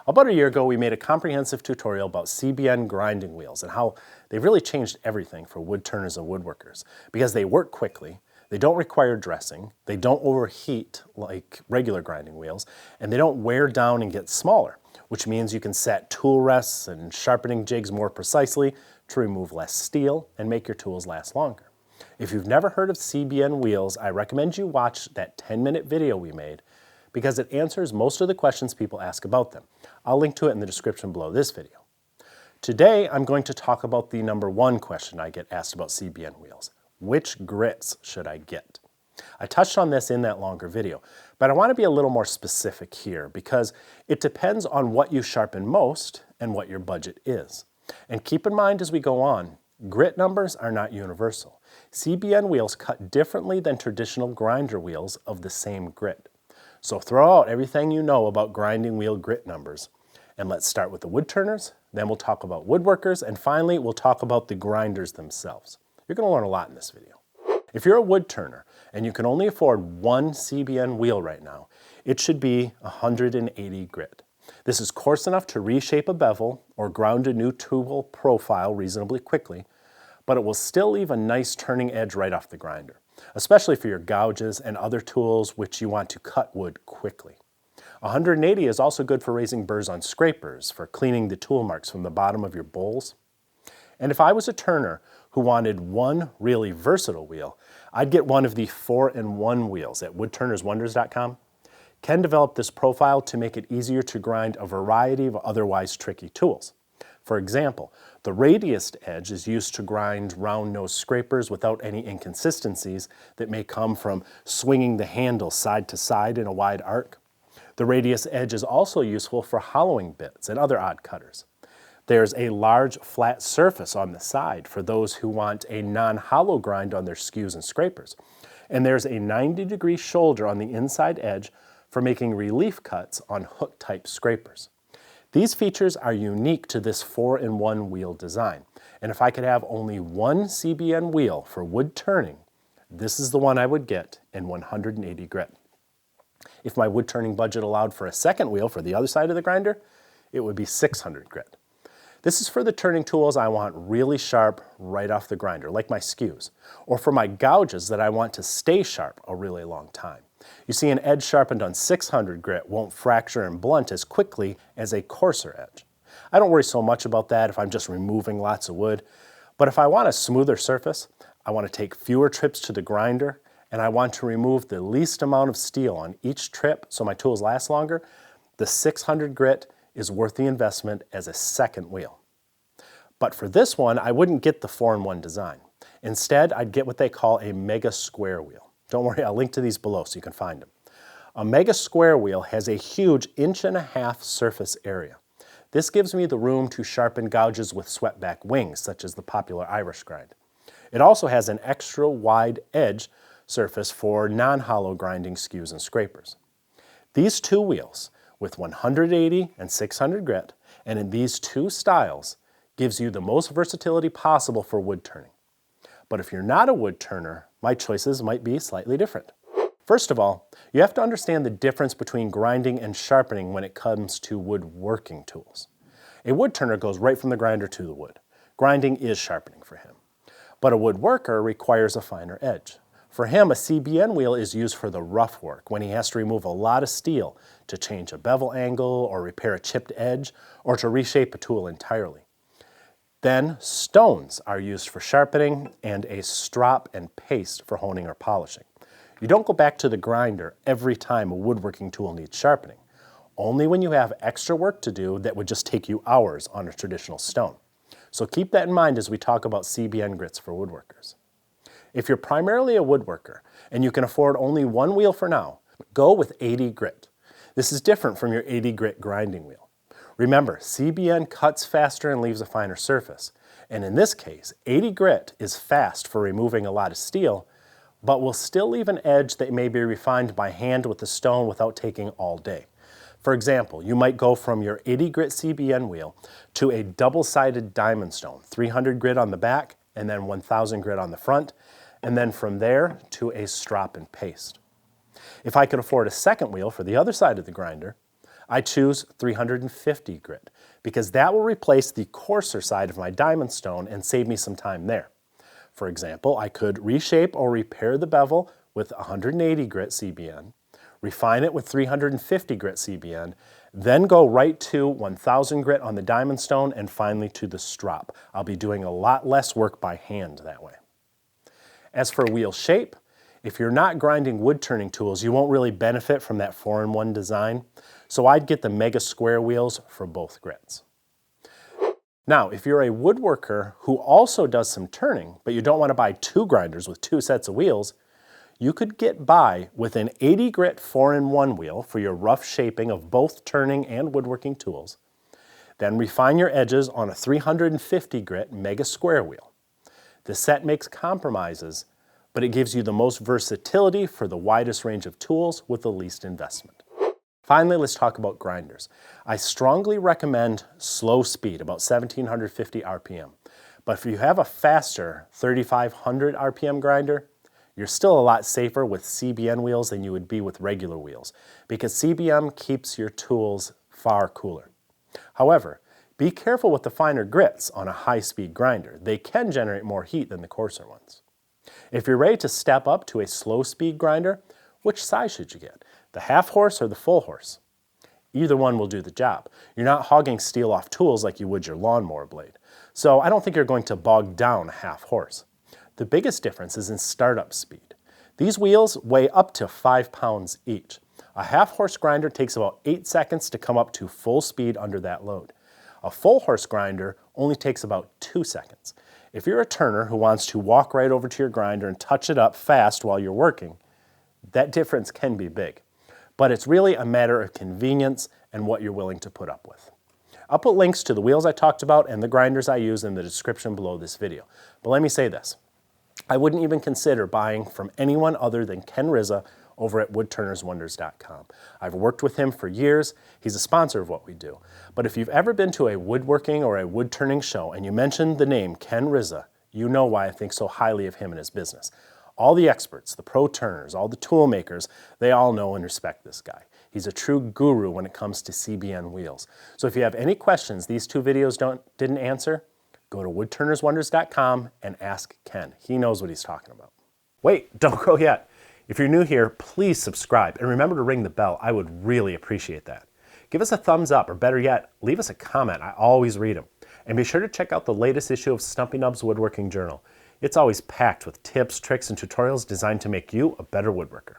About a year ago, we made a comprehensive tutorial about CBN grinding wheels and how they've really changed everything for wood turners and woodworkers because they work quickly, they don't require dressing, they don't overheat like regular grinding wheels, and they don't wear down and get smaller, which means you can set tool rests and sharpening jigs more precisely to remove less steel and make your tools last longer. If you've never heard of CBN wheels, I recommend you watch that 10-minute video we made because it answers most of the questions people ask about them. I'll link to it in the description below this video. Today, I'm going to talk about the number one question I get asked about CBN wheels. Which grits should I get? I touched on this in that longer video, but I want to be a little more specific here because it depends on what you sharpen most and what your budget is. And keep in mind as we go on, grit numbers are not universal. CBN wheels cut differently than traditional grinder wheels of the same grit. So throw out everything you know about grinding wheel grit numbers. And let's start with the wood turners, then we'll talk about woodworkers, and finally we'll talk about the grinders themselves. You're going to learn a lot in this video. If you're a wood turner and you can only afford one CBN wheel right now, it should be 180 grit. This is coarse enough to reshape a bevel or ground a new tool profile reasonably quickly, but it will still leave a nice turning edge right off the grinder, especially for your gouges and other tools which you want to cut wood quickly. 180 is also good for raising burrs on scrapers, for cleaning the tool marks from the bottom of your bowls. And if I was a turner who wanted one really versatile wheel, I'd get one of the 4-in-1 wheels at woodturnerswonders.com. Ken developed this profile to make it easier to grind a variety of otherwise tricky tools. For example, the radiused edge is used to grind round nose scrapers without any inconsistencies that may come from swinging the handle side to side in a wide arc. The radius edge is also useful for hollowing bits and other odd cutters. There's a large flat surface on the side for those who want a non-hollow grind on their skews and scrapers. And there's a 90-degree shoulder on the inside edge for making relief cuts on hook-type scrapers. These features are unique to this 4-in-1 wheel design, and if I could have only one CBN wheel for wood turning, this is the one I would get in 180 grit. If my wood turning budget allowed for a second wheel for the other side of the grinder, it would be 600 grit. This is for the turning tools I want really sharp right off the grinder, like my skews, or for my gouges that I want to stay sharp a really long time. You see, an edge sharpened on 600 grit won't fracture and blunt as quickly as a coarser edge. I don't worry so much about that if I'm just removing lots of wood, but if I want a smoother surface, I want to take fewer trips to the grinder, and I want to remove the least amount of steel on each trip so my tools last longer, the 600 grit is worth the investment as a second wheel. But for this one, I wouldn't get the 4-in-1 design. Instead, I'd get what they call a mega square wheel. Don't worry, I'll link to these below so you can find them. A mega square wheel has a huge 1.5 inch surface area. This gives me the room to sharpen gouges with swept-back wings, such as the popular Irish grind. It also has an extra wide edge surface for non-hollow grinding skews and scrapers. These two wheels, with 180 and 600 grit, and in these two styles, gives you the most versatility possible for wood turning. But if you're not a wood turner, my choices might be slightly different. First of all, you have to understand the difference between grinding and sharpening when it comes to woodworking tools. A wood turner goes right from the grinder to the wood. Grinding is sharpening for him. But a woodworker requires a finer edge. For him, a CBN wheel is used for the rough work, when he has to remove a lot of steel to change a bevel angle or repair a chipped edge or to reshape a tool entirely. Then stones are used for sharpening and a strop and paste for honing or polishing. You don't go back to the grinder every time a woodworking tool needs sharpening, only when you have extra work to do that would just take you hours on a traditional stone. So keep that in mind as we talk about CBN grits for woodworkers. If you're primarily a woodworker and you can afford only one wheel for now, go with 80 grit. This is different from your 80 grit grinding wheel. Remember, CBN cuts faster and leaves a finer surface. And in this case, 80 grit is fast for removing a lot of steel, but will still leave an edge that may be refined by hand with the stone without taking all day. For example, you might go from your 80 grit CBN wheel to a double-sided diamond stone, 300 grit on the back and then 1000 grit on the front, and then from there to a strop and paste. If I could afford a second wheel for the other side of the grinder, I choose 350 grit because that will replace the coarser side of my diamond stone and save me some time there. For example, I could reshape or repair the bevel with 180 grit CBN, refine it with 350 grit CBN, then go right to 1000 grit on the diamond stone and finally to the strop. I'll be doing a lot less work by hand that way. As for wheel shape, if you're not grinding wood turning tools, you won't really benefit from that 4-in-1 design, so I'd get the mega square wheels for both grits. Now, if you're a woodworker who also does some turning, but you don't want to buy 2 grinders with 2 sets of wheels, you could get by with an 80 grit 4-in-1 wheel for your rough shaping of both turning and woodworking tools. Then refine your edges on a 350 grit mega square wheel. This set makes compromises, but it gives you the most versatility for the widest range of tools with the least investment. Finally, let's talk about grinders. I strongly recommend slow speed, about 1750 RPM. But if you have a faster 3500 RPM grinder, you're still a lot safer with CBN wheels than you would be with regular wheels, because CBN keeps your tools far cooler. However, be careful with the finer grits on a high-speed grinder. They can generate more heat than the coarser ones. If you're ready to step up to a slow-speed grinder, which size should you get? The half horse or the full horse? Either one will do the job. You're not hogging steel off tools like you would your lawnmower blade. So I don't think you're going to bog down a half horse. The biggest difference is in startup speed. These wheels weigh up to 5 pounds each. A half horse grinder takes about 8 seconds to come up to full speed under that load. A full horse grinder only takes about 2 seconds. If you're a turner who wants to walk right over to your grinder and touch it up fast while you're working, that difference can be big. But it's really a matter of convenience and what you're willing to put up with. I'll put links to the wheels I talked about and the grinders I use in the description below this video. But let me say this. I wouldn't even consider buying from anyone other than Ken Rizza over at woodturnerswonders.com. I've worked with him for years. He's a sponsor of what we do. But if you've ever been to a woodworking or a wood turning show and you mention the name Ken Rizza, you know why I think so highly of him and his business. All the experts, the pro turners, all the tool makers, they all know and respect this guy. He's a true guru when it comes to CBN wheels. So if you have any questions these 2 videos didn't answer, go to woodturnerswonders.com and ask Ken. He knows what he's talking about. Wait, don't go yet. If you're new here, please subscribe and remember to ring the bell. I would really appreciate that. Give us a thumbs up, or better yet, leave us a comment. I always read them. And be sure to check out the latest issue of Stumpy Nubs Woodworking Journal. It's always packed with tips, tricks, and tutorials designed to make you a better woodworker.